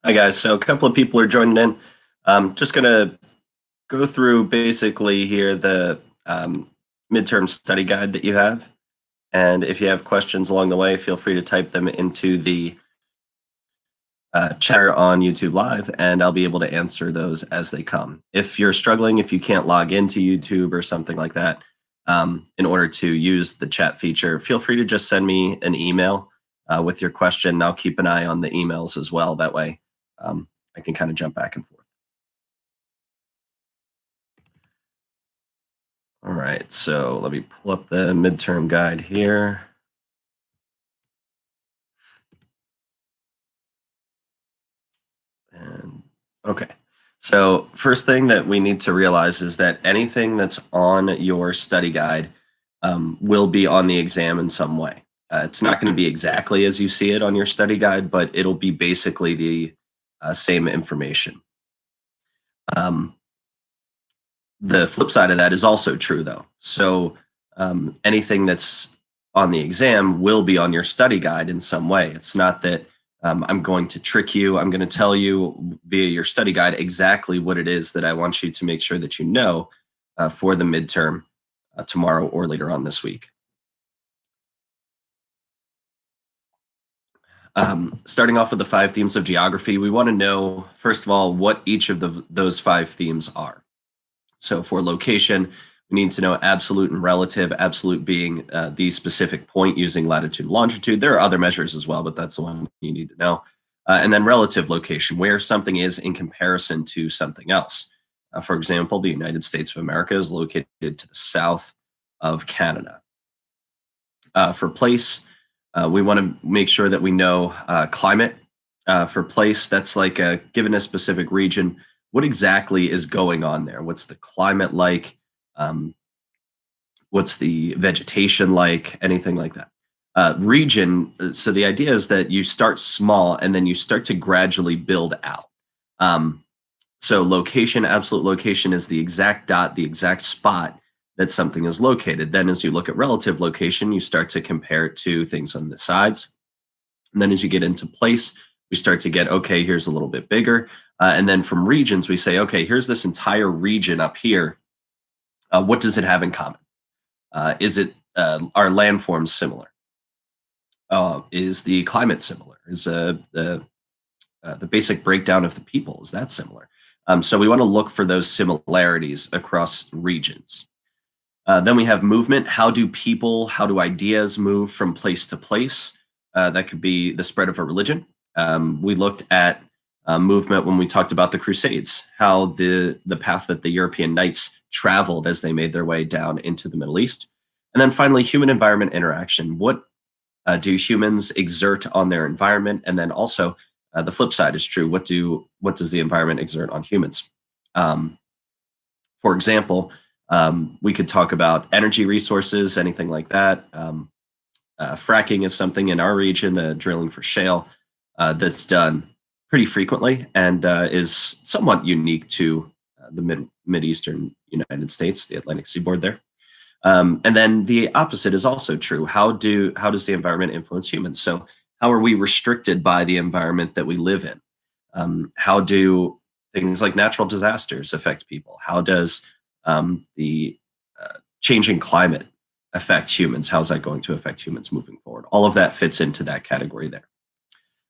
Hi guys, so a couple of people are joining in. Just gonna go through basically here the midterm study guide that you have, and if you have questions along the way, feel free to type them into the chat on YouTube Live, and I'll be able to answer those as they come. If you're struggling, if you can't log into YouTube or something like that, in order to use the chat feature, feel free to just send me an email with your question. And I'll keep an eye on the emails as well. That way, I can kind of jump back and forth. All right, so let me pull up the midterm guide here. And okay, so first thing that we need to realize is that anything that's on your study guide will be on the exam in some way. It's not going to be exactly as you see it on your study guide, but it'll be basically the same information. Um, the flip side of that is also true, though. So anything that's on the exam will be on your study guide in some way. It's not that I'm going to trick you. I'm going to tell you via your study guide exactly what it is that I want you to make sure that you know for the midterm tomorrow or later on this week. Starting off with the 5 themes of geography, we want to know, first of all, what each of those 5 themes are. So for location, we need to know absolute and relative, absolute being the specific point using latitude and longitude. There are other measures as well, but that's the one you need to know. And then relative location, where something is in comparison to something else. For example, the United States of America is located to the south of Canada. For place, we want to make sure that we know climate. For place, that's like given a specific region, what exactly is going on there? What's the climate like? What's the vegetation like? Anything like that. Region, so the idea is that you start small and then you start to gradually build out. Um, so location, absolute location is the exact dot, the exact spot that something is located. Then as you look at relative location, you start to compare it to things on the sides. And then as you get into place, we start to get, okay, here's a little bit bigger. And then from regions, we say, okay, here's this entire region up here. What does it have in common? Is it are landforms similar? Is the climate similar? Is the basic breakdown of the people, is that similar? So we want to look for those similarities across regions. Then we have movement. How do people, how do ideas move from place to place? That could be the spread of a religion. We looked at movement when we talked about the Crusades, how the path that the European knights traveled as they made their way down into the Middle East. And then finally, human environment interaction. What do humans exert on their environment? And then also the flip side is true. What does the environment exert on humans? Um, for example, we could talk about energy resources, anything like that. Fracking is something in our region, the drilling for shale, that's done pretty frequently and is somewhat unique to the Mid-Eastern United States, the Atlantic seaboard there. And then the opposite is also true. How does the environment influence humans? So how are we restricted by the environment that we live in? How do things like natural disasters affect people? How does the changing climate affect humans? How's that going to affect humans moving forward? All of that fits into that category there.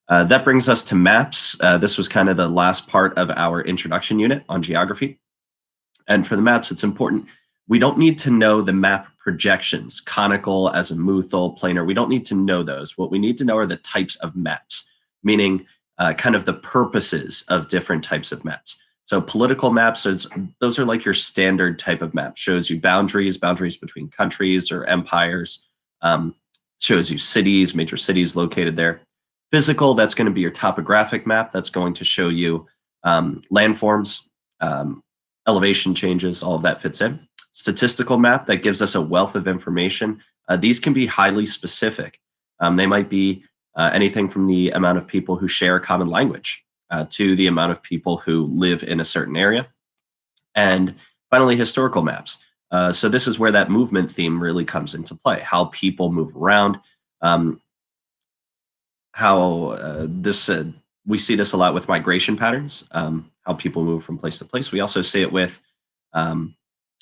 That brings us to maps. This was kind of the last part of our introduction unit on geography. And for the maps, it's important. We don't need to know the map projections, conical, azimuthal, planar. We don't need to know those. What we need to know are the types of maps, meaning kind of the purposes of different types of maps. So political maps, those are like your standard type of map. Shows you boundaries between countries or empires, shows you cities, major cities located there. Physical, that's going to be your topographic map. That's going to show you landforms, elevation changes, all of that fits in. Statistical map, that gives us a wealth of information. These can be highly specific. They might be anything from the amount of people who share a common language to the amount of people who live in a certain area. And finally, historical maps. So this is where that movement theme really comes into play, how people move around, how this We see this a lot with migration patterns, how people move from place to place. We also see it with um,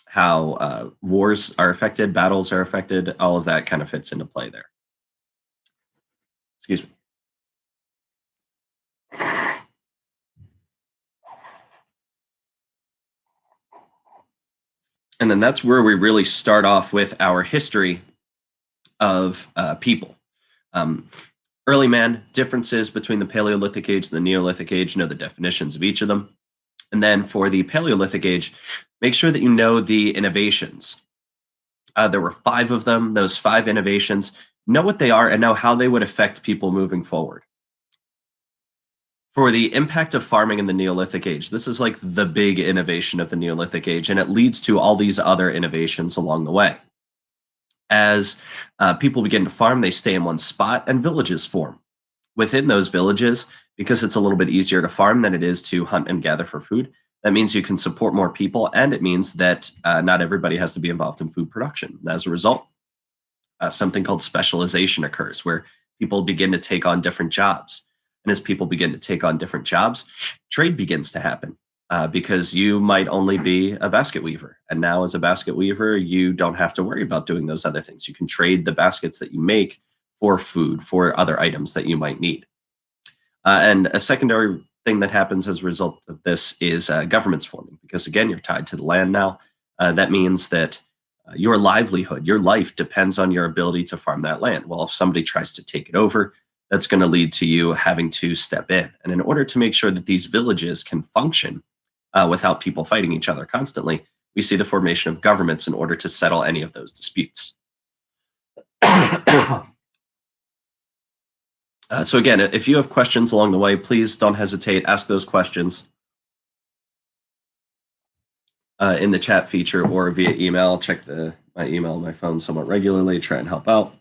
how wars are affected, battles are affected. All of that kind of fits into play there. Excuse me. And then that's where we really start off with our history of people. Um, Early man, differences between the Paleolithic age and the Neolithic age, know the definitions of each of them. And then for the Paleolithic age, make sure that you know the innovations. There were five of them, those five innovations. Know what they are and know how they would affect people moving forward. For the impact of farming in the Neolithic age, this is like the big innovation of the Neolithic age, and it leads to all these other innovations along the way. As people begin to farm, they stay in one spot and villages form. Within those villages, because it's a little bit easier to farm than it is to hunt and gather for food, that means you can support more people, and it means that not everybody has to be involved in food production. And as a result, something called specialization occurs, where people begin to take on different jobs. And as people begin to take on different jobs, trade begins to happen. Because you might only be a basket weaver. And now, as a basket weaver, you don't have to worry about doing those other things. You can trade the baskets that you make for food, for other items that you might need. And a secondary thing that happens as a result of this is governments forming, because again, you're tied to the land now. That means that your livelihood, your life depends on your ability to farm that land. Well, if somebody tries to take it over, that's going to lead to you having to step in. And in order to make sure that these villages can function, without people fighting each other constantly, we see the formation of governments in order to settle any of those disputes. So again, if you have questions along the way, please don't hesitate. Ask those questions in the chat feature or via email. Check my email on my phone somewhat regularly. Try and help out.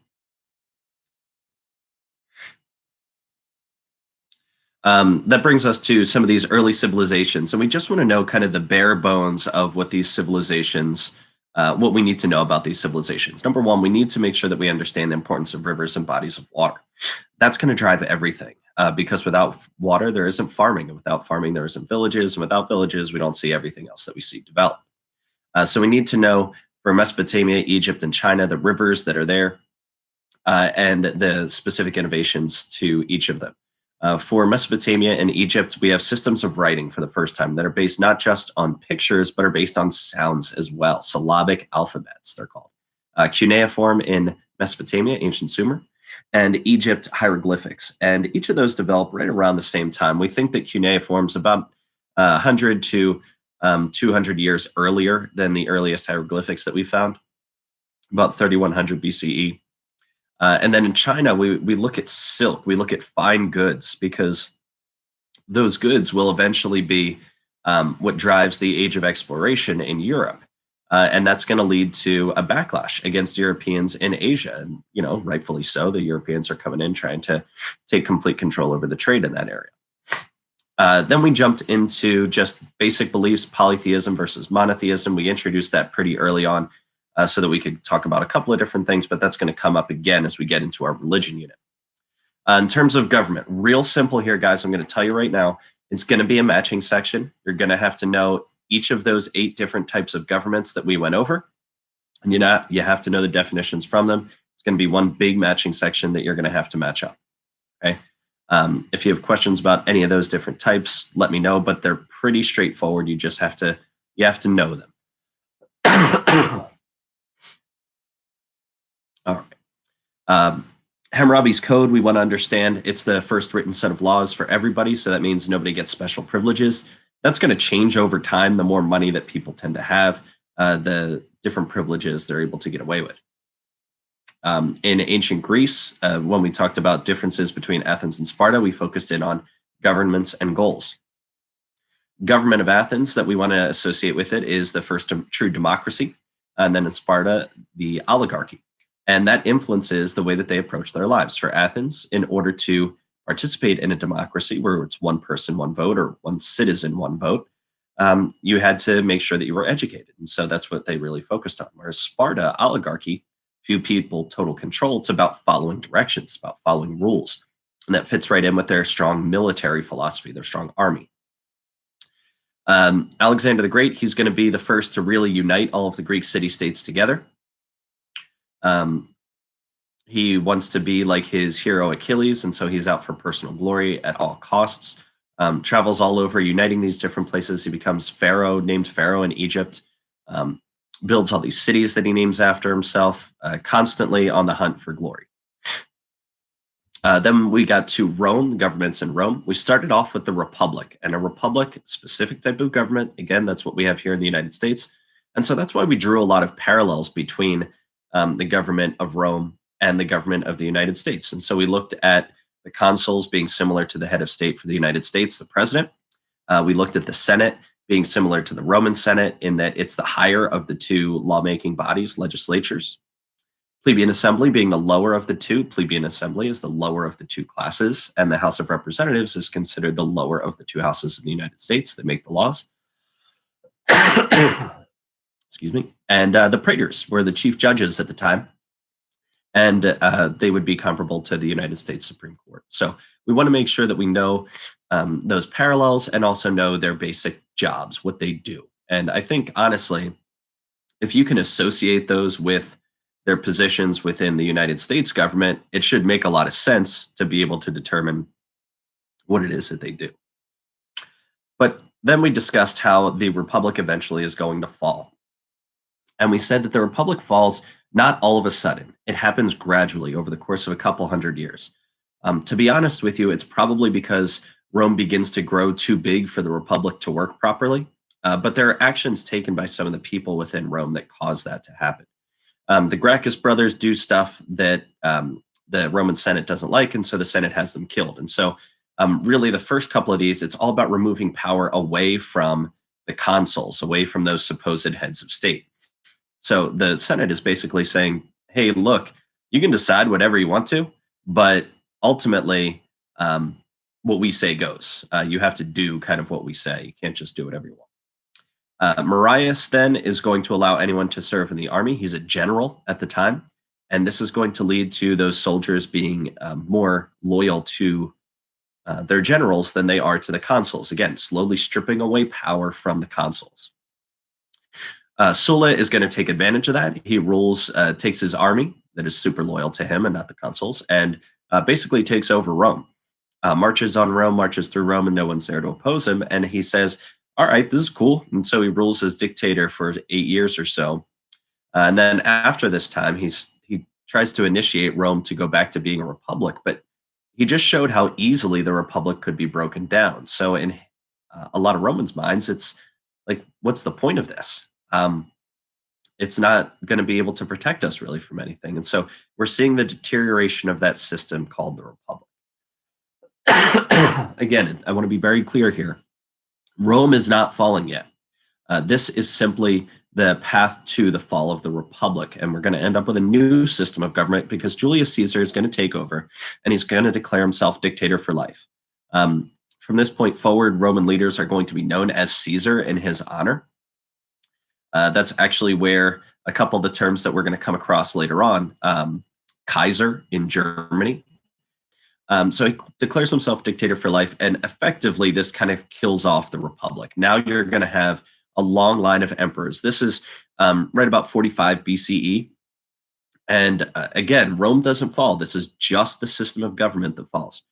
That brings us to some of these early civilizations. And we just want to know kind of the bare bones of what these civilizations, what we need to know about these civilizations. Number one, we need to make sure that we understand the importance of rivers and bodies of water. That's going to drive everything, because without water, there isn't farming. And without farming, there isn't villages. And without villages, we don't see everything else that we see develop. So we need to know for Mesopotamia, Egypt, and China, the rivers that are there, and the specific innovations to each of them. For Mesopotamia and Egypt, we have systems of writing for the first time that are based not just on pictures, but are based on sounds as well. Syllabic alphabets, they're called. Cuneiform in Mesopotamia, ancient Sumer, and Egypt, hieroglyphics. And each of those developed right around the same time. We think that cuneiform's about 100 to 200 years earlier than the earliest hieroglyphics that we found, about 3100 BCE. And then in China, we look at silk, we look at fine goods, because those goods will eventually be what drives the age of exploration in Europe. And that's going to lead to a backlash against Europeans in Asia. And, rightfully so, the Europeans are coming in trying to take complete control over the trade in that area. Then we jumped into just basic beliefs, polytheism versus monotheism. We introduced that pretty early on. So that we could talk about a couple of different things, but that's going to come up again as we get into our religion unit. In terms of government, real simple here, guys. I'm going to tell you right now, it's going to be a matching section. You're going to have to know each of those 8 different types of governments that we went over. And you have to know the definitions from them. It's going to be one big matching section that you're going to have to match up. Okay. If you have questions about any of those different types, let me know, but they're pretty straightforward. You have to know them. All right. Hammurabi's Code, we want to understand it's the first written set of laws for everybody. So that means nobody gets special privileges. That's going to change over time. The more money that people tend to have, the different privileges they're able to get away with. In ancient Greece, when we talked about differences between Athens and Sparta, we focused in on governments and goals. Government of Athens that we want to associate with it is the first true democracy. And then in Sparta, the oligarchy. And that influences the way that they approach their lives. For Athens, in order to participate in a democracy where it's one person, one vote, or one citizen, one vote, you had to make sure that you were educated. And so that's what they really focused on. Whereas Sparta, oligarchy, few people, total control, it's about following directions, about following rules. And that fits right in with their strong military philosophy, their strong army. Alexander the Great, he's going to be the first to really unite all of the Greek city-states together. Um, he wants to be like his hero Achilles, and so he's out for personal glory at all costs. Travels all over, uniting these different places. He becomes Pharaoh, named Pharaoh in Egypt. Um, Builds all these cities that he names after himself, constantly on the hunt for glory. Then we got to Rome, the governments in Rome. We started off with the Republic, and a Republic, specific type of government. Again, that's what we have here in the United States. And so that's why we drew a lot of parallels between the government of Rome and the government of the United States. And so we looked at the consuls being similar to the head of state for the United States, the president. We looked at the Senate being similar to the Roman Senate in that it's the higher of the two lawmaking bodies, legislatures. Plebeian Assembly being the lower of the two. Plebeian Assembly is the lower of the two classes, and the House of Representatives is considered the lower of the two houses in the United States that make the laws. Excuse me. And the praetors were the chief judges at the time, and they would be comparable to the United States Supreme Court. So we want to make sure that we know those parallels and also know their basic jobs, what they do. And I think, honestly, if you can associate those with their positions within the United States government, it should make a lot of sense to be able to determine what it is that they do. But then we discussed how the Republic eventually is going to fall. And we said that the Republic falls not all of a sudden. It happens gradually over the course of a couple hundred years. To be honest with you, it's probably because Rome begins to grow too big for the Republic to work properly. But there are actions taken by some of the people within Rome that cause that to happen. The Gracchus brothers do stuff that the Roman Senate doesn't like, and so the Senate has them killed. And so really the first couple of these, it's all about removing power away from the consuls, away from those supposed heads of state. So the Senate is basically saying, hey, look, you can decide whatever you want to, but ultimately what we say goes. You have to do kind of what we say. You can't just do whatever you want. Marius then is going to allow anyone to serve in the army. He's a general at the time, and this is going to lead to those soldiers being more loyal to their generals than they are to the consuls. Again, slowly stripping away power from the consuls. Sulla is going to take advantage of that. He rules, takes his army that is super loyal to him and not the consuls, and basically takes over Rome. Marches on Rome, marches through Rome, and no one's there to oppose him. And he says, all right, this is cool. And so he rules as dictator for 8 years or so. And then after this time, he tries to initiate Rome to go back to being a republic. But he just showed how easily the republic could be broken down. So in a lot of Romans' minds, it's like, what's the point of this? It's not going to be able to protect us really from anything. And so we're seeing the deterioration of that system called the republic. Again, I want to be very clear here. Rome is not falling yet. This is simply the path to the fall of the Republic. And we're going to end up with a new system of government because Julius Caesar is going to take over and he's going to declare himself dictator for life. From this point forward, Roman leaders are going to be known as Caesar in his honor. That's actually where a couple of the terms that we're going to come across later on, Kaiser in Germany. So he declares himself dictator for life, and effectively this kind of kills off the Republic. Now you're going to have a long line of emperors. This is right about 45 BCE. And again, Rome doesn't fall. This is just the system of government that falls.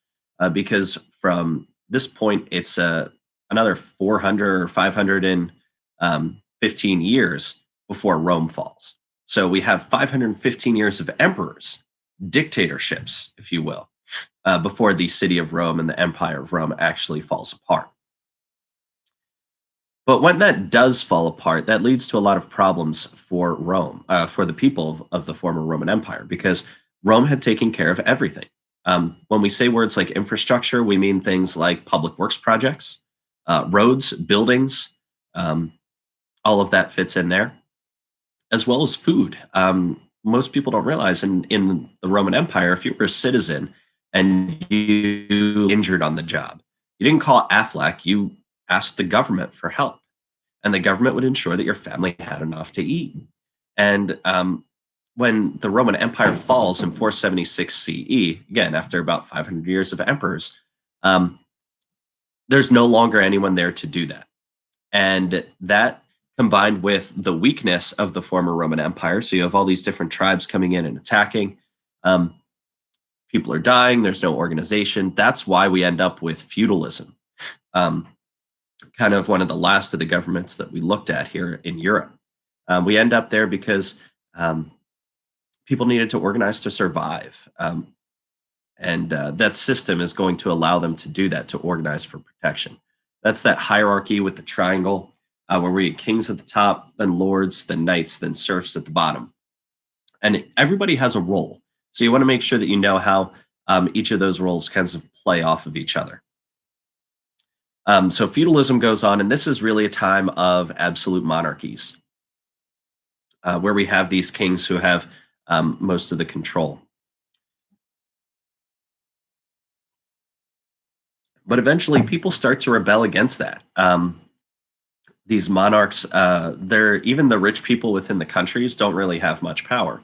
Because from this point, it's another 400 or 515 years before Rome falls. So we have 515 years of emperors, dictatorships, if you will, before the city of Rome and the empire of Rome actually falls apart. But when that does fall apart, that leads to a lot of problems for Rome, for the people of the former Roman Empire, because Rome had taken care of everything. When we say words like infrastructure, we mean things like public works projects, roads, buildings, all of that fits in there, as well as food. Most people don't realize in the Roman Empire, if you were a citizen and you injured on the job, you didn't call Aflac, you asked the government for help. And the government would ensure that your family had enough to eat. And when the Roman Empire falls in 476 CE, again, after about 500 years of emperors, um, there's no longer anyone there to do that. And that combined with the weakness of the former Roman Empire, so you have all these different tribes coming in and attacking. Um, People are dying, there's no organization. That's why we end up with feudalism, um, kind of one of the last of the governments that we looked at here in Europe. We end up there because um, people needed to organize to survive. And that system is going to allow them to do that, to organize for protection. That's that hierarchy with the triangle, where we get kings at the top, then lords, then knights, then serfs at the bottom. And everybody has a role. So you want to make sure that you know how each of those roles kind of play off of each other. So feudalism goes on, and this is really a time of absolute monarchies, where we have these kings who have most of the control. But eventually, people start to rebel against that. These monarchs, they're even the rich people within the countries don't really have much power.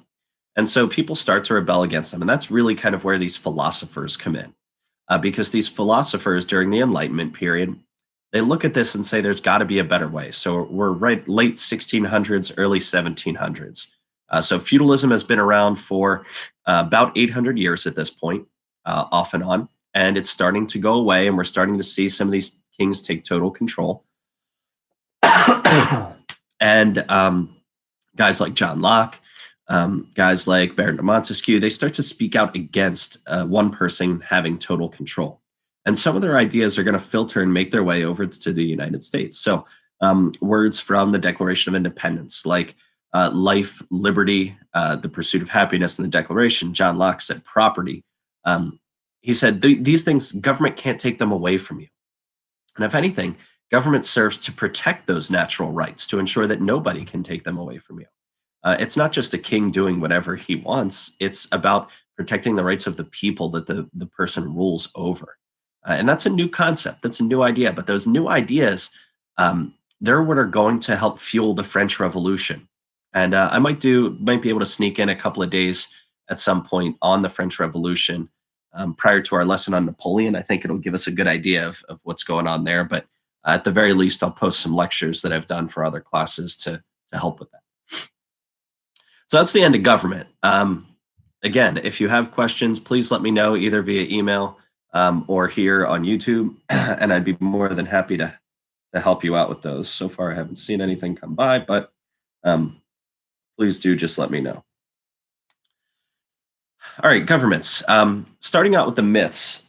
And so people start to rebel against them. And that's really kind of where these philosophers come in. Because these philosophers during the Enlightenment period, they look at this and say there's got to be a better way. So we're right late 1600s, early 1700s. So feudalism has been around for about 800 years at this point, off and on. And it's starting to go away. And we're starting to see some of these kings take total control. And guys like John Locke, guys like Baron de Montesquieu, they start to speak out against one person having total control. And some of their ideas are going to filter and make their way over to the United States. So words from the Declaration of Independence, like life, liberty, the pursuit of happiness in the Declaration. John Locke said property. He said, these things, government can't take them away from you. And if anything, government serves to protect those natural rights, to ensure that nobody can take them away from you. It's not just a king doing whatever he wants. It's about protecting the rights of the people that the person rules over. And that's a new concept. That's a new idea. But those new ideas, they're what are going to help fuel the French Revolution. And I might be able to sneak in a couple of days at some point on the French Revolution prior to our lesson on Napoleon. I think it'll give us a good idea of what's going on there. But at the very least, I'll post some lectures that I've done for other classes to help with that. So that's the end of government. Again, if you have questions, please let me know either via email or here on YouTube, and I'd be more than happy to help you out with those. So far, I haven't seen anything come by, but please do just let me know. All right, governments. Starting out with the myths,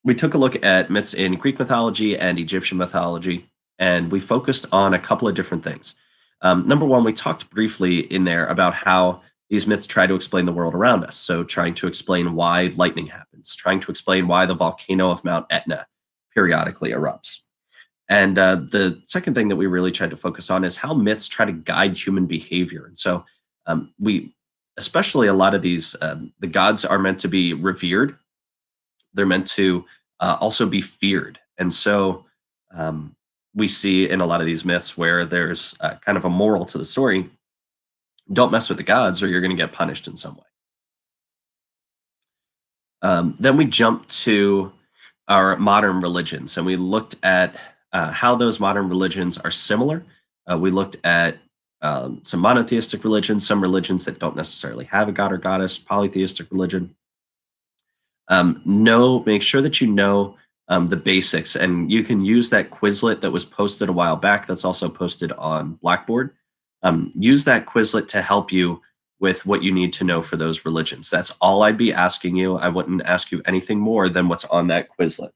we took a look at myths in Greek mythology and Egyptian mythology, and we focused on a couple of different things. Number one, we talked briefly in there about how these myths try to explain the world around us. So trying to explain why lightning happens, trying to explain why the volcano of Mount Etna periodically erupts. And the second thing that we really tried to focus on is how myths try to guide human behavior. And so especially a lot of these, the gods are meant to be revered. They're meant to also be feared. And so we see in a lot of these myths where there's kind of a moral to the story. Don't mess with the gods or you're going to get punished in some way. Then we jumped to our modern religions, and we looked at how those modern religions are similar. We looked at some monotheistic religions, some religions that don't necessarily have a god or goddess, polytheistic religion. Make sure that you know the basics, and you can use that Quizlet that was posted a while back. That's also posted on Blackboard. Use that Quizlet to help you with what you need to know for those religions. That's all I'd be asking you. I wouldn't ask you anything more than what's on that Quizlet.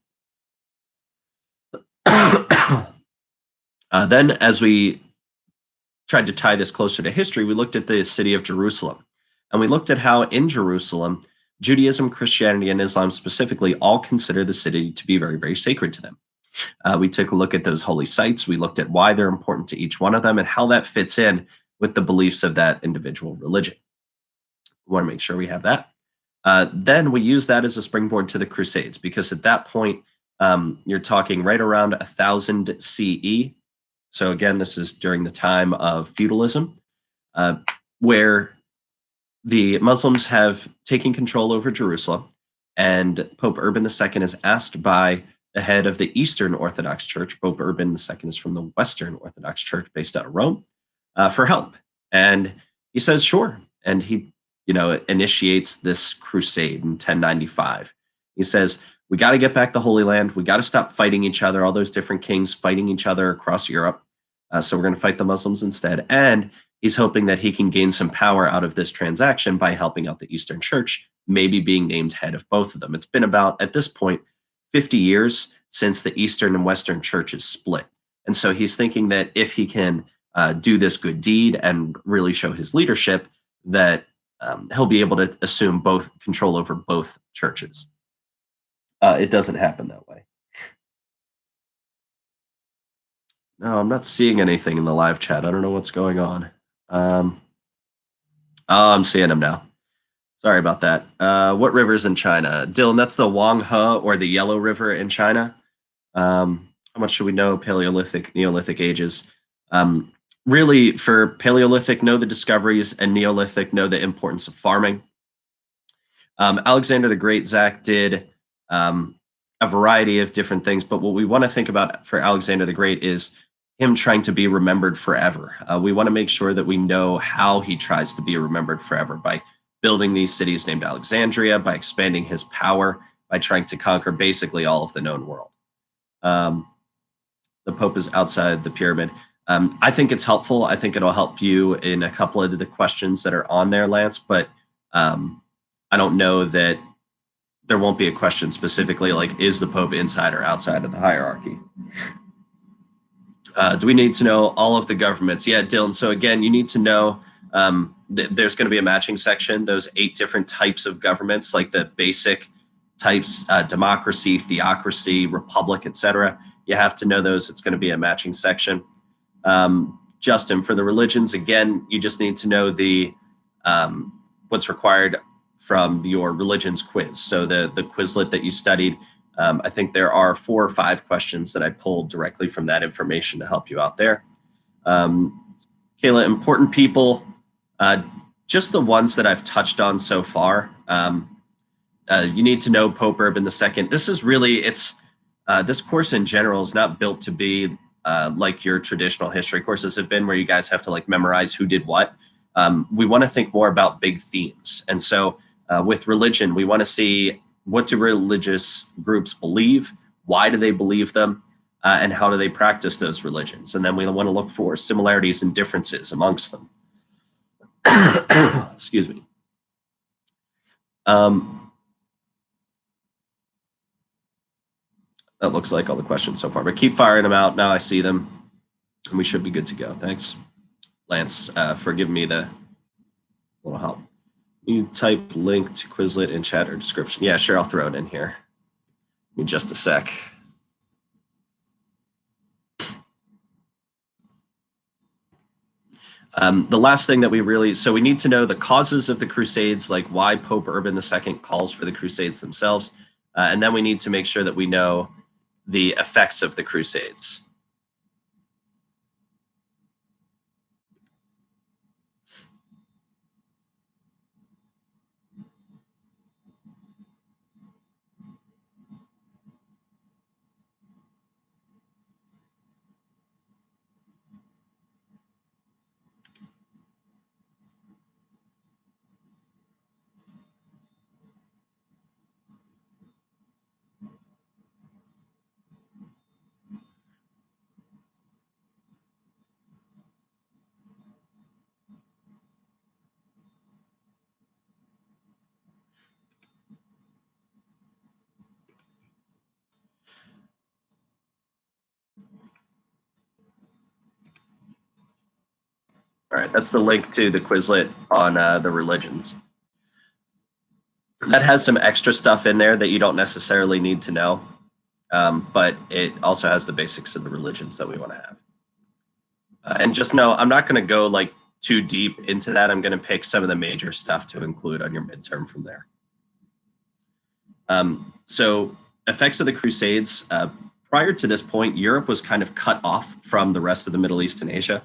Then, as we tried to tie this closer to history, we looked at the city of Jerusalem. And we looked at how in Jerusalem, Judaism, Christianity, and Islam specifically all consider the city to be very, very sacred to them. We took a look at those holy sites. We looked at why they're important to each one of them and how that fits in with the beliefs of that individual religion. We want to make sure we have that. Then we use that as a springboard to the Crusades, because at that point, you're talking right around 1000 CE. So again, this is during the time of feudalism. where the Muslims have taken control over Jerusalem, and Pope Urban II is asked by the head of the Eastern Orthodox Church. Pope Urban II is from the Western Orthodox Church based out of Rome, for help. And he says, sure. And he, initiates this crusade in 1095. He says, we got to get back the Holy Land. We got to stop fighting each other, all those different kings fighting each other across Europe. So we're going to fight the Muslims instead. And he's hoping that he can gain some power out of this transaction by helping out the Eastern Church, maybe being named head of both of them. It's been about, at this point, 50 years since the Eastern and Western churches split. And so he's thinking that if he can do this good deed and really show his leadership, that he'll be able to assume both control over both churches. It doesn't happen that way. No, I'm not seeing anything in the live chat. I don't know what's going on. Oh, I'm seeing them now. Sorry about that. What river's in China? Dylan, that's the Wanghe or the Yellow River in China. How much should we know? Paleolithic, Neolithic ages. Really, for Paleolithic, know the discoveries, and Neolithic, know the importance of farming. Alexander the Great, Zach, did a variety of different things, but what we want to think about for Alexander the Great is him trying to be remembered forever. We want to make sure that we know how he tries to be remembered forever by building these cities named Alexandria, by expanding his power, by trying to conquer basically all of the known world. The Pope is outside the pyramid. I think it's helpful. I think it'll help you in a couple of the questions that are on there, Lance, but I don't know that there won't be a question specifically like, is the Pope inside or outside of the hierarchy? Do we need to know all of the governments? Yeah, Dylan. So again, you need to know there's going to be a matching section, those 8 different types of governments, like the basic types, democracy, theocracy, republic, etc. You have to know those. It's going to be a matching section. Justin, for the religions, again, you just need to know the what's required from your religions quiz. So the Quizlet that you studied, I think there are 4 or 5 questions that I pulled directly from that information to help you out there. Kayla, important people, just the ones that I've touched on so far. You need to know Pope Urban II. This is really, this course in general is not built to be like your traditional history courses have been, where you guys have to like memorize who did what. We want to think more about big themes. And so with religion, we want to see, what do religious groups believe? Why do they believe them? And how do they practice those religions? And then we want to look for similarities and differences amongst them. Excuse me. That looks like all the questions so far, but keep firing them out. Now I see them, and we should be good to go. Thanks, Lance, for giving me the little help. You type link to Quizlet in chat or description. Yeah, sure, I'll throw it in here. Give me just a sec. The last thing that we need to know the causes of the Crusades, like why Pope Urban II calls for the Crusades themselves. And then we need to make sure that we know the effects of the Crusades. All right, that's the link to the Quizlet on the religions. That has some extra stuff in there that you don't necessarily need to know, but it also has the basics of the religions that we want to have. And just know, I'm not going to go like too deep into that. I'm going to pick some of the major stuff to include on your midterm from there. So effects of the Crusades, prior to this point, Europe was kind of cut off from the rest of the Middle East and Asia,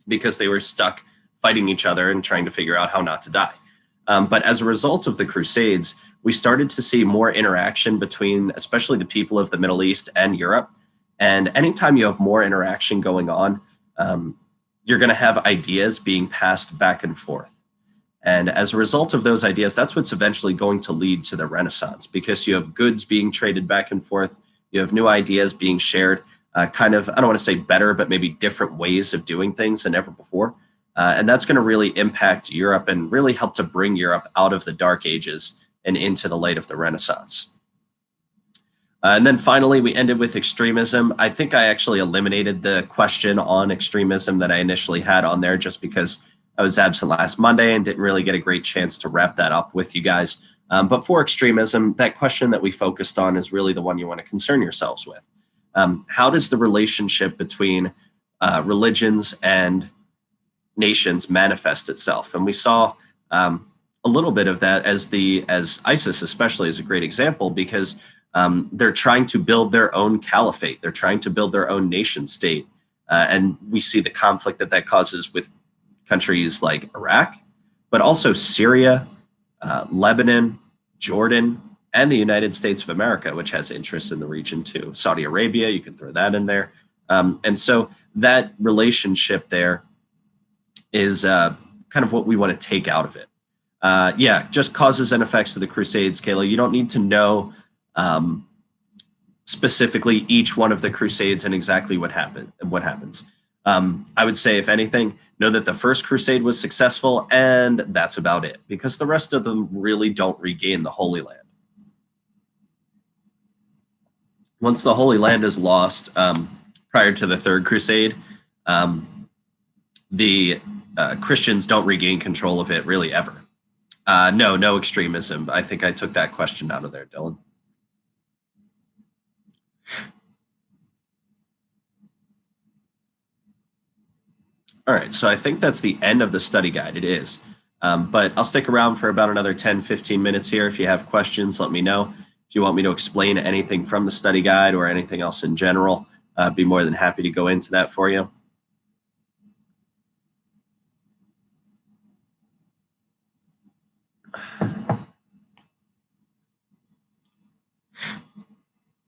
because they were stuck fighting each other and trying to figure out how not to die. But as a result of the Crusades, we started to see more interaction between, especially the people of the Middle East and Europe. And anytime you have more interaction going on, you're going to have ideas being passed back and forth. And as a result of those ideas, that's what's eventually going to lead to the Renaissance, because you have goods being traded back and forth. You have new ideas being shared, kind of, I don't want to say better, but maybe different ways of doing things than ever before. And that's going to really impact Europe and really help to bring Europe out of the Dark Ages and into the light of the Renaissance. And then finally, we ended with extremism. I think I actually eliminated the question on extremism that I initially had on there just because I was absent last Monday and didn't really get a great chance to wrap that up with you guys. But for extremism, that question that we focused on is really the one you want to concern yourselves with. How does the relationship between religions and nations manifest itself? And we saw a little bit of that as ISIS especially is a great example, because they're trying to build their own caliphate. They're trying to build their own nation state. And we see the conflict that causes with countries like Iraq, but also Syria, Lebanon, Jordan, and the United States of America, which has interests in the region too. Saudi Arabia, you can throw that in there. And so that relationship there is kind of what we want to take out of it. Just causes and effects of the Crusades, Kayla. You don't need to know specifically each one of the Crusades and exactly what happens. I would say, if anything, know that the first Crusade was successful, and that's about it, because the rest of them really don't regain the Holy Land. Once the Holy Land is lost, prior to the Third Crusade, the Christians don't regain control of it really ever. No extremism. I think I took that question out of there, Dylan. All right, so I think that's the end of the study guide. It is. But I'll stick around for about another 10, 15 minutes here. If you have questions, let me know. If you want me to explain anything from the study guide or anything else in general, I'd be more than happy to go into that for you.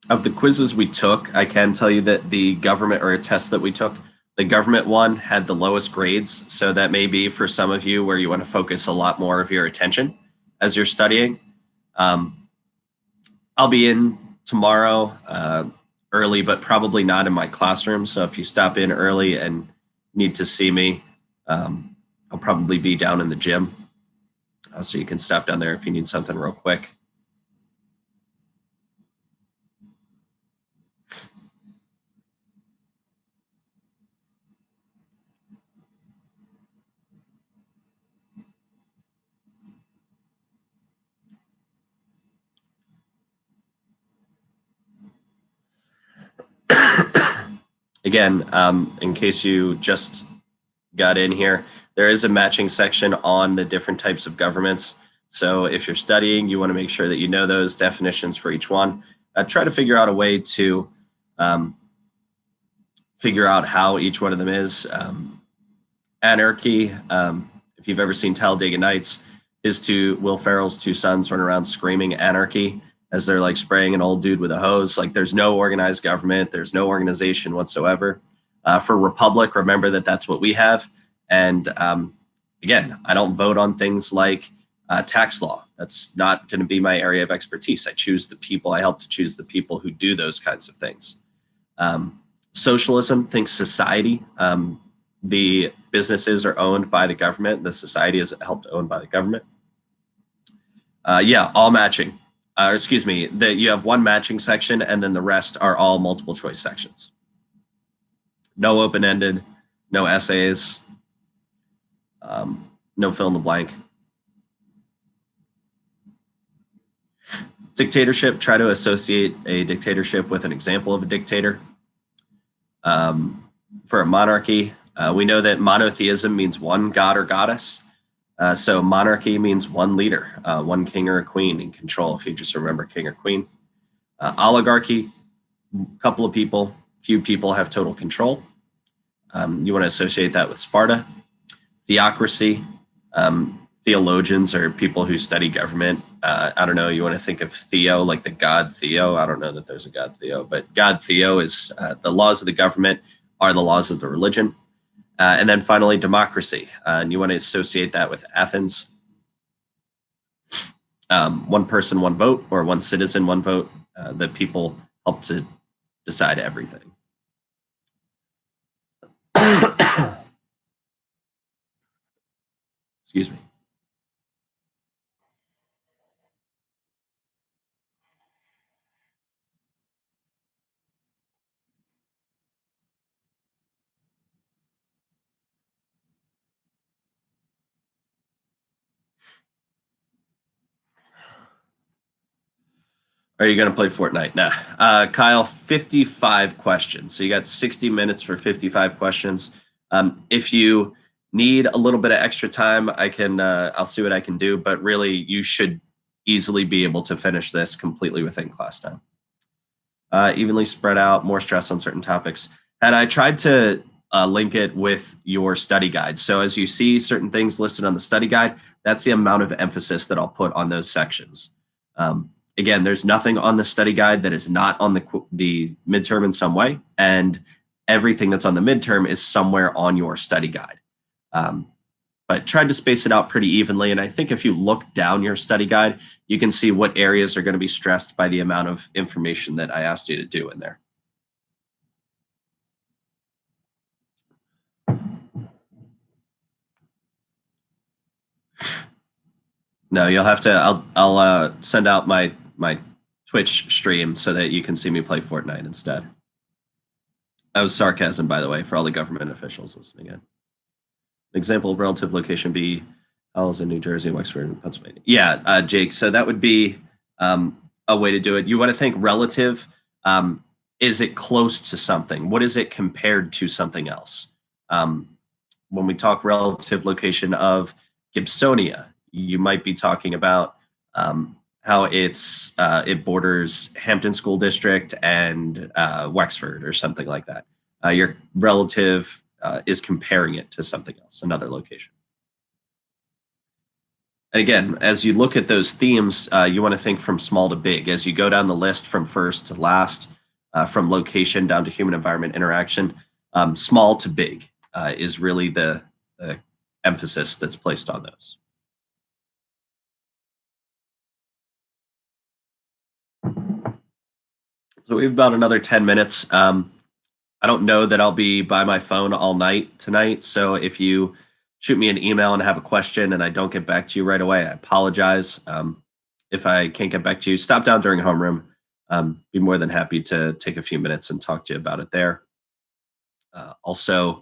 Of the quizzes we took, I can tell you that the government, or a test that we took, the government one had the lowest grades. So that may be for some of you where you want to focus a lot more of your attention as you're studying. I'll be in tomorrow early, but probably not in my classroom. So if you stop in early and need to see me, I'll probably be down in the gym. So you can stop down there if you need something real quick. Again, in case you just got in here, there is a matching section on the different types of governments. So if you're studying, you want to make sure that you know those definitions for each one. Try to figure out a way to figure out how each one of them is. Anarchy, if you've ever seen Talladega Nights, Will Ferrell's two sons run around screaming anarchy as they're like spraying an old dude with a hose. Like, there's no organized government. There's no organization whatsoever. For Republic, remember that that's what we have. And again, I don't vote on things like tax law. That's not going to be my area of expertise. I choose the people. I help to choose the people who do those kinds of things. Socialism, think society. The businesses are owned by the government. The society is helped owned by the government. All matching. You have one matching section, and then the rest are all multiple choice sections. No open-ended, no essays, no fill in the blank. Dictatorship, try to associate a dictatorship with an example of a dictator. For a monarchy, we know that monotheism means one god or goddess. So monarchy means one leader, one king or a queen in control, if you just remember king or queen. Oligarchy, a couple of people, few people have total control. You want to associate that with Sparta. Theocracy. Theologians are people who study government. I don't know, you want to think of Theo, like the god Theo. I don't know that there's a god Theo, but God Theo is the laws of the government are the laws of the religion. And then finally, democracy. And you want to associate that with Athens. One person, one vote, or one citizen, one vote. The people help to decide everything. Excuse me. Are you going to play Fortnite? Nah. Kyle, 55 questions. So you got 60 minutes for 55 questions. If you need a little bit of extra time, I'll see what I can do. But really, you should easily be able to finish this completely within class time. Evenly spread out, more stress on certain topics. And I tried to link it with your study guide. So as you see certain things listed on the study guide, that's the amount of emphasis that I'll put on those sections. Again, there's nothing on the study guide that is not on the midterm in some way, and everything that's on the midterm is somewhere on your study guide. But tried to space it out pretty evenly, and I think if you look down your study guide, you can see what areas are going to be stressed by the amount of information that I asked you to do in there. No, you'll have to. I'll send out my Twitch stream so that you can see me play Fortnite instead. That was sarcasm, by the way, for all the government officials listening in. An example of relative location be Howells in New Jersey, Wexford, and Pennsylvania. Yeah, Jake. So that would be a way to do it. You want to think relative. Is it close to something? What is it compared to something else? When we talk relative location of Gibsonia, you might be talking about how it borders Hampton School District and Wexford or something like that. Your relative is comparing it to something else, another location. And again, as you look at those themes, you want to think from small to big. As you go down the list from first to last, from location down to human environment interaction, small to big is really the emphasis that's placed on those. So we have about another 10 minutes. I don't know that I'll be by my phone all night tonight. So if you shoot me an email and have a question and I don't get back to you right away, I apologize. If I can't get back to you, stop down during homeroom. Be more than happy to take a few minutes and talk to you about it there. Also,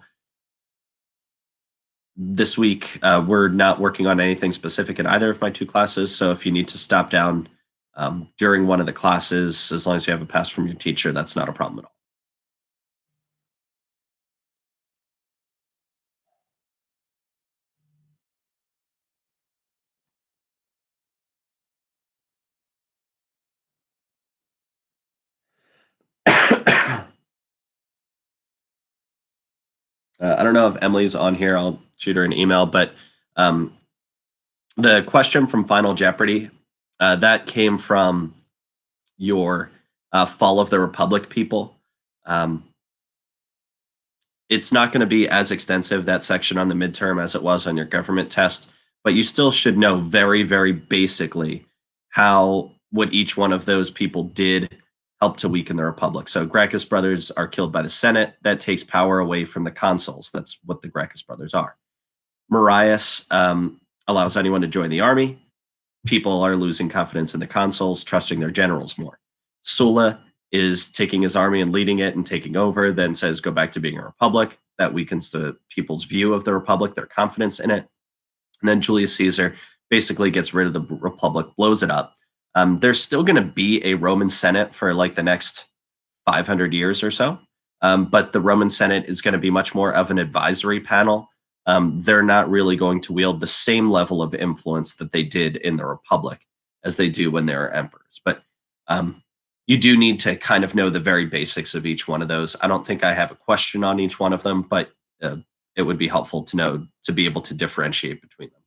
this week, we're not working on anything specific in either of my two classes. So if you need to stop down during one of the classes, as long as you have a pass from your teacher, that's not a problem at all. I don't know if Emily's on here. I'll shoot her an email, but the question from Final Jeopardy, that came from your Fall of the Republic people. It's not going to be as extensive, that section on the midterm, as it was on your government test, but you still should know very, very basically how what each one of those people did help to weaken the Republic. So Gracchus brothers are killed by the Senate. That takes power away from the consuls. That's what the Gracchus brothers are. Marius allows anyone to join the army. People are losing confidence in the consuls, trusting their generals more. Sulla is taking his army and leading it and taking over, then says, go back to being a republic. That weakens the people's view of the republic, their confidence in it. And then Julius Caesar basically gets rid of the republic, blows it up. There's still going to be a Roman Senate for like the next 500 years or so. But the Roman Senate is going to be much more of an advisory panel. They're not really going to wield the same level of influence that they did in the Republic as they do when they're emperors. But you do need to kind of know the very basics of each one of those. I don't think I have a question on each one of them, but it would be helpful to know to be able to differentiate between them.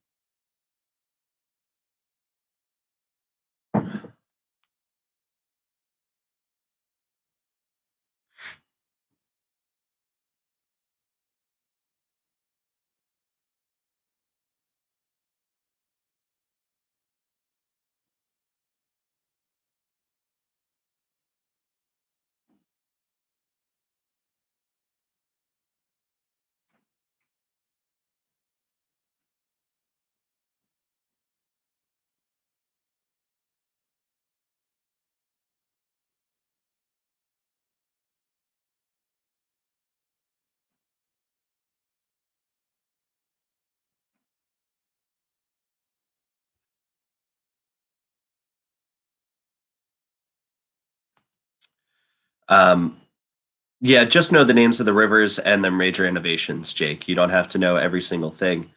Um, yeah, just know the names of the rivers and their major innovations, Jake. You don't have to know every single thing.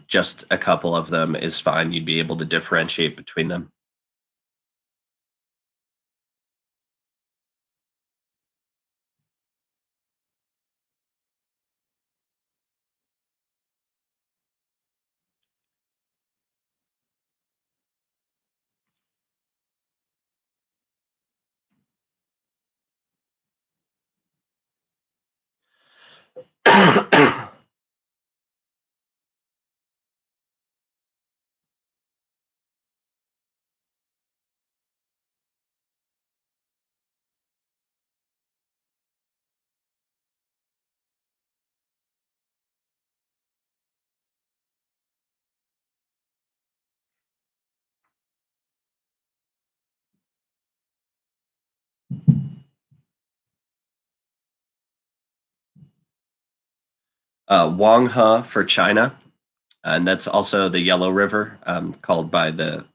Just a couple of them is fine. You'd be able to differentiate between them. Wanghe for China, and that's also the Yellow River, called by the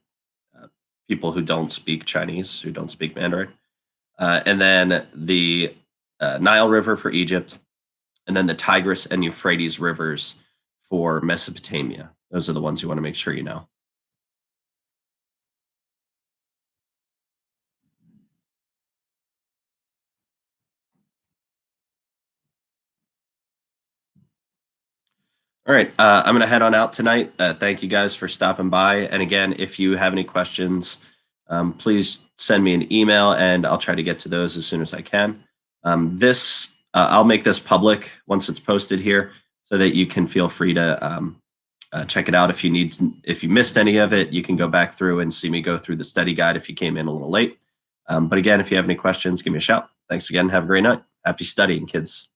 uh, people who don't speak Chinese, who don't speak Mandarin. And then the Nile River for Egypt, and then the Tigris and Euphrates rivers for Mesopotamia. Those are the ones you want to make sure you know. All right, I'm going to head on out tonight. Thank you guys for stopping by. And again, if you have any questions, please send me an email and I'll try to get to those as soon as I can. I'll make this public once it's posted here so that you can feel free to check it out. If you missed any of it, you can go back through and see me go through the study guide if you came in a little late. But again, if you have any questions, give me a shout. Thanks again. Have a great night. Happy studying, kids.